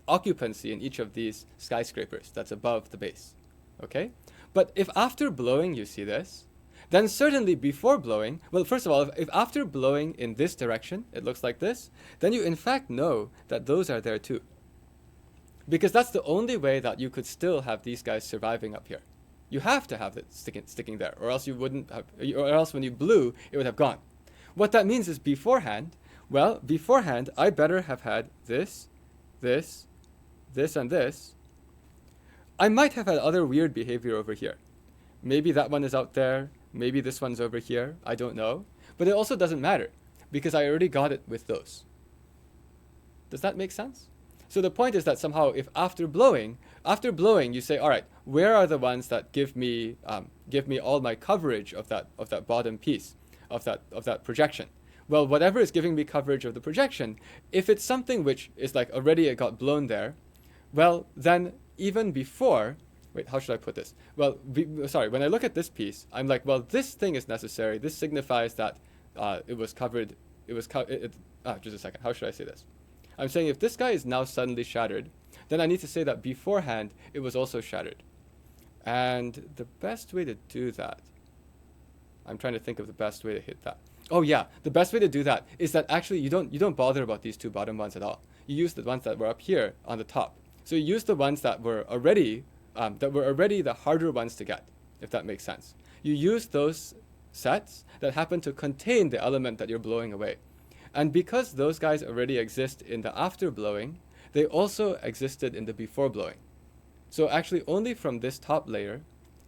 occupancy in each of these skyscrapers that's above the base. Okay? But if after blowing you see this, then certainly before blowing, well, first of all, if after blowing in this direction, it looks like this, then you in fact know that those are there too. Because that's the only way that you could still have these guys surviving up here. You have to have it sticking there, or else you wouldn't have, or else when you blew, it would have gone. What that means is beforehand, I better have had this, this, this, and this. I might have had other weird behavior over here. Maybe that one is out there, maybe this one's over here, I don't know. But it also doesn't matter, because I already got it with those. Does that make sense? So the point is that somehow if after blowing you say, all right, where are the ones that give me all my coverage of that bottom piece, of that projection? Well, whatever is giving me coverage of the projection, if it's something which is like already it got blown there, well, then even before, wait, how should I put this? Well, when I look at this piece, I'm like, well, this thing is necessary. This signifies that it was covered. Just a second. How should I say this? I'm saying if this guy is now suddenly shattered, then I need to say that beforehand it was also shattered. And the best way to do that, I'm trying to think of the best way to hit that. Oh yeah, the best way to do that is that actually you don't bother about these two bottom ones at all. You use the ones that were up here on the top. So you use the ones that were already the harder ones to get, if that makes sense. You use those sets that happen to contain the element that you're blowing away. And because those guys already exist in the after blowing, they also existed in the before blowing. So actually only from this top layer,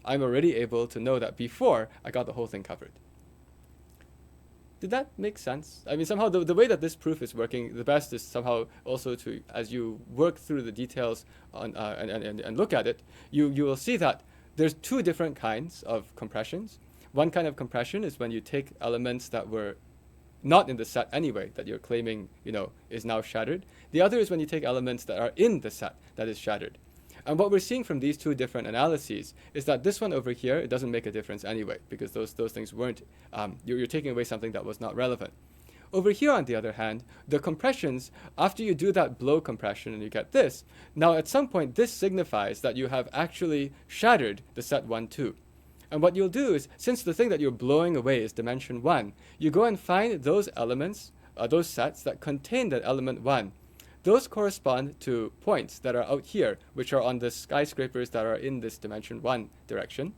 I'm already able to know that before I got the whole thing covered. Did that make sense? I mean, somehow the way that this proof is working, the best is somehow also to, as you work through the details on, and look at it, you will see that there's two different kinds of compressions. One kind of compression is when you take elements that were not in the set anyway, that you're claiming, is now shattered. The other is when you take elements that are in the set that is shattered. And what we're seeing from these two different analyses is that this one over here, it doesn't make a difference anyway, because those things weren't, you're taking away something that was not relevant. Over here, on the other hand, the compressions, after you do that blow compression and you get this, now at some point this signifies that you have actually shattered the set 1, 2. And what you'll do is, since the thing that you're blowing away is dimension 1, you go and find those elements, those sets that contain that element 1. Those correspond to points that are out here, which are on the skyscrapers that are in this dimension 1 direction.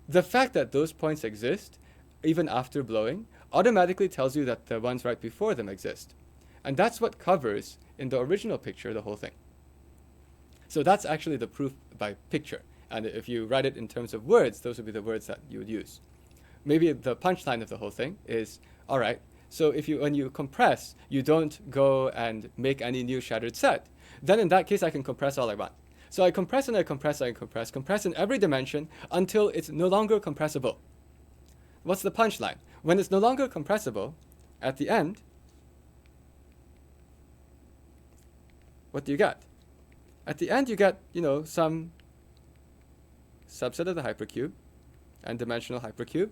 The fact that those points exist, even after blowing, automatically tells you that the ones right before them exist. And that's what covers, in the original picture, the whole thing. So that's actually the proof by picture. And if you write it in terms of words, those would be the words that you would use. Maybe the punchline of the whole thing is, all right, so when you compress, you don't go and make any new shattered set. Then in that case, I can compress all I want. So I compress and I compress and I compress in every dimension until it's no longer compressible. What's the punchline? When it's no longer compressible, at the end, what do you get? At the end, you get, some subset of the hypercube and dimensional hypercube.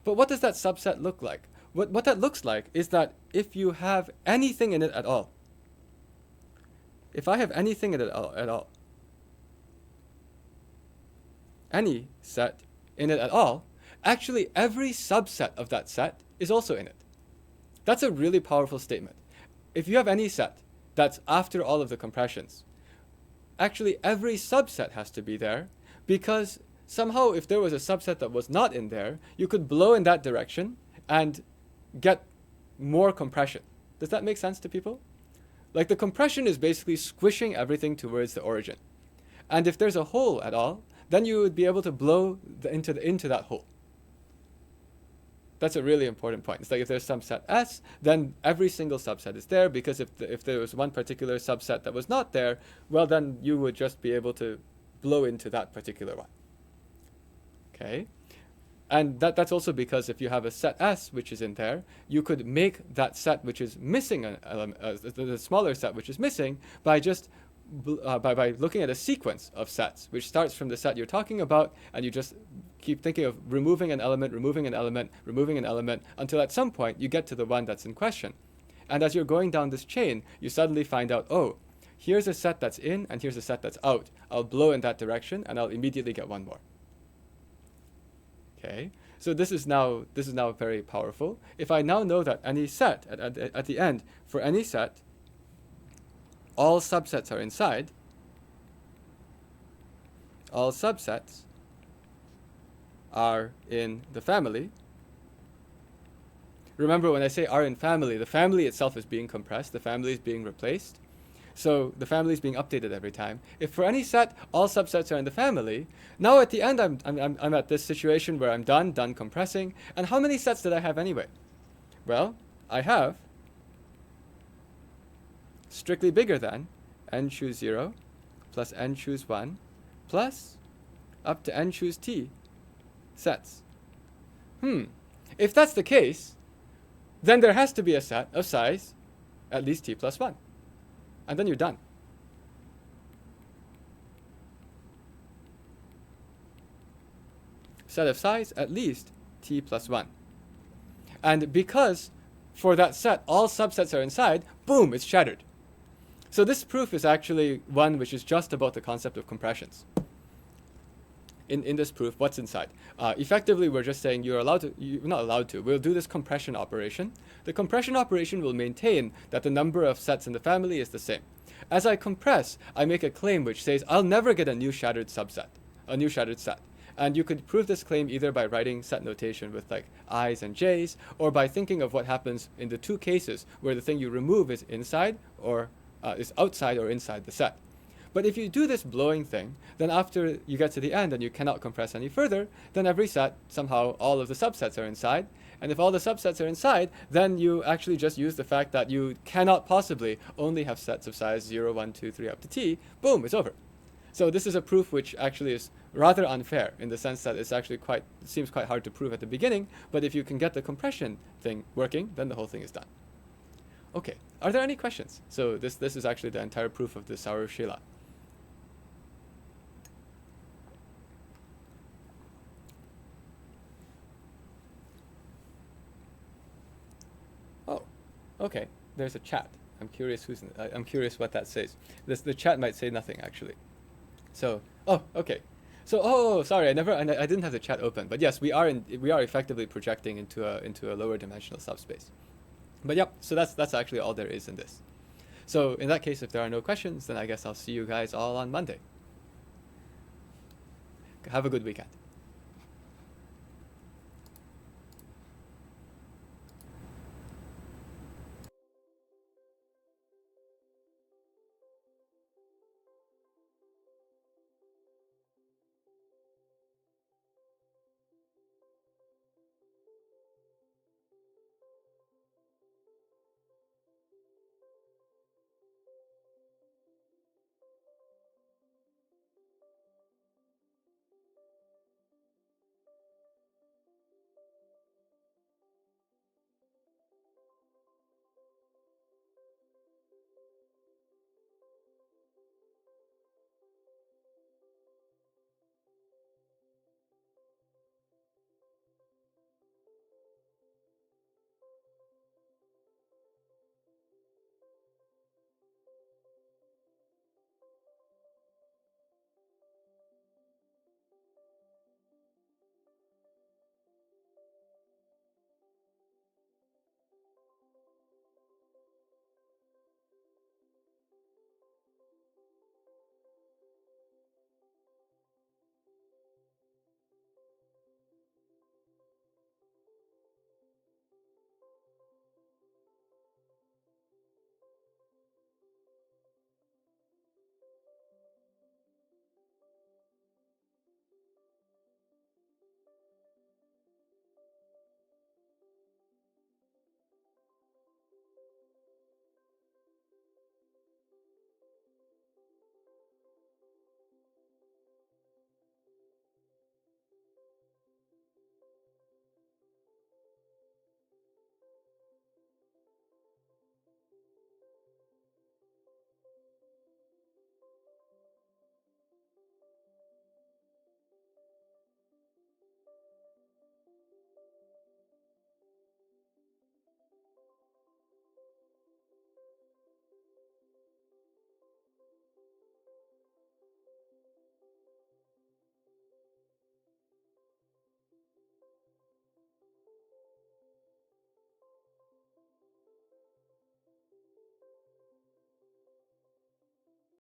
But what does that subset look like? What that looks like is that if you have anything in it at all, if I have anything in it at all, any set in it at all, actually every subset of that set is also in it. That's a really powerful statement. If you have any set that's after all of the compressions, actually every subset has to be there, because somehow if there was a subset that was not in there, you could blow in that direction and get more compression. Does that make sense to people? Like the compression is basically squishing everything towards the origin. And if there's a hole at all, then you would be able to blow into that hole. That's a really important point. It's like if there's some set S, then every single subset is there, because if there was one particular subset that was not there, well, then you would just be able to blow into that particular one. Okay? And that's also because if you have a set S which is in there, you could make that set which is missing an element, the smaller set which is missing, by just by looking at a sequence of sets which starts from the set you're talking about, and you just keep thinking of removing an element, removing an element, removing an element, until at some point you get to the one that's in question. And as you're going down this chain, you suddenly find out, oh, here's a set that's in and here's a set that's out. I'll blow in that direction and I'll immediately get one more. Okay, so this is now very powerful. If I now know that any set at the end, for any set, all subsets are inside, all subsets are in the family. Remember, when I say are in family, the family itself is being compressed, the family is being replaced. So the family is being updated every time. If for any set, all subsets are in the family, now at the end I'm at this situation where I'm done compressing. And how many sets did I have anyway? Well, I have strictly bigger than n choose 0 plus n choose 1 plus up to n choose t sets. If that's the case, then there has to be a set of size at least t plus 1. And then you're done. Set of size at least t plus 1. And because for that set all subsets are inside, boom, it's shattered. So this proof is actually one which is just about the concept of compressions. In this proof, what's inside? Effectively, we're just saying you're not allowed to. We'll do this compression operation. The compression operation will maintain that the number of sets in the family is the same. As I compress, I make a claim which says I'll never get a new shattered subset, a new shattered set. And you could prove this claim either by writing set notation with like i's and j's, or by thinking of what happens in the two cases where the thing you remove is inside or is outside or inside the set. But if you do this blowing thing, then after you get to the end and you cannot compress any further, then every set, somehow all of the subsets are inside. And if all the subsets are inside, then you actually just use the fact that you cannot possibly only have sets of size 0, 1, 2, 3 up to t. Boom, it's over. So this is a proof which actually is rather unfair in the sense that it seems quite hard to prove at the beginning, but if you can get the compression thing working, then the whole thing is done. Okay, are there any questions? So this is actually the entire proof of the Saurashila. Oh, okay, there's a chat. I'm curious I'm curious what that says. The chat might say nothing actually. So, oh, okay. So, sorry, I didn't have the chat open. But yes, we are effectively projecting into a lower dimensional subspace. But yep, so that's actually all there is in this. So in that case, if there are no questions, then I guess I'll see you guys all on Monday. Have a good weekend.